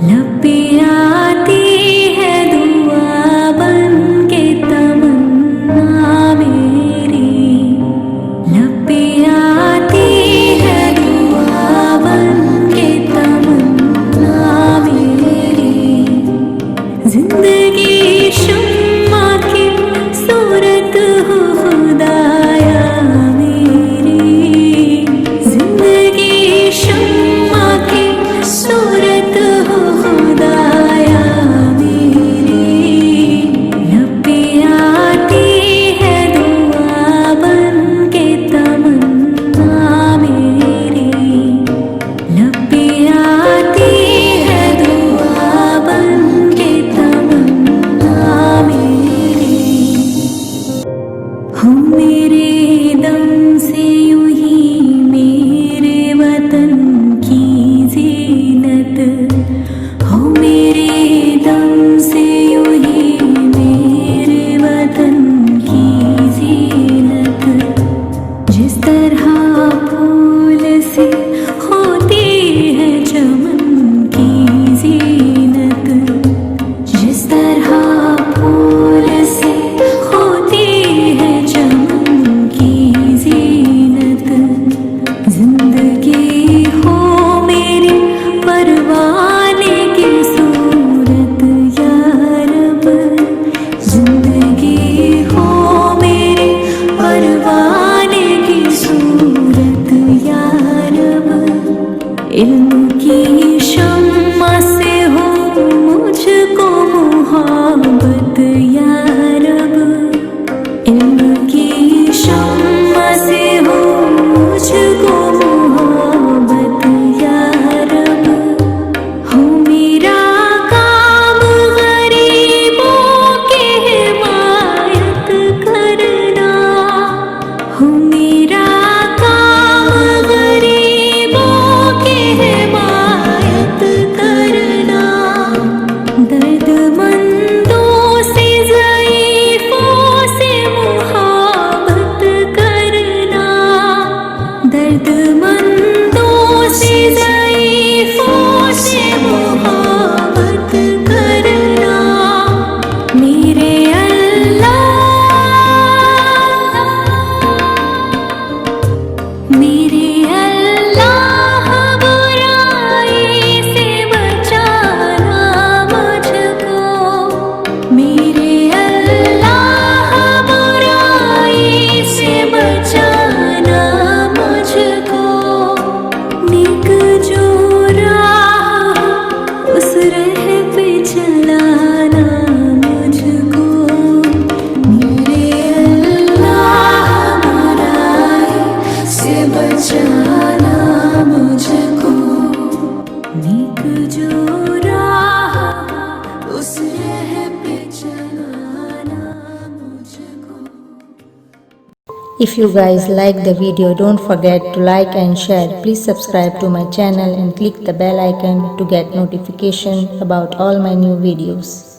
लब पे आती है दुआ बन के तमन्ना मेरी, लब पे आती है दुआ बन के तमन्ना मेरी। जिंदगी शम्मा की सूरत हो खुदाया मेरी, जिंदगी शम्मा की सूरत हो खुदाया मेरी। लब पे आती है दुआ बन के तमन्ना मेरी, लब पे आती है दुआ बन के तमन्ना मेरी। हो मेरे दम से यूं ही मेरे वतन की जीनत, हो मेरे दम से यूं ही मेरे वतन की जीनत। जिस तरह फूल से होती है चमन की जीनत, जिस तरह फूल से होती है चमन की जीनत। जिंदगी हो मेरी परवाने की सूरत या रब, जिंदगी हो मेरी परवाने की सूरत या रब। इल्म की शम्मा से हो मुझको मोहब्बत या रब, इल्म की शम्मा से हो मुझको मोहब्बत या रब। हो मेरा काम गरीबों की हिमायत करना, हो मेरा काम गरीबों की हिमायत करना। दर्दमंदों से ज़ईफ़ों से मुहाबत करना, दर्दमंदों से ज़ईफ़ों से मुहाबत करना। मेरे अल्लाह, मेरे अल्लाह बुराई से बचाना मुझको, मेरे अल्लाह बुराई से बचाना मुझको। नेक जो राह उस राह पे चलाना मुझको, मेरे अल्लाह बुराई से बचाना मुझको। नेक जो राह उस राह पे चलाना मुझको। If you guys like the video, don't forget to like and share. Please subscribe to my channel and click the bell icon to get notification about all my new videos.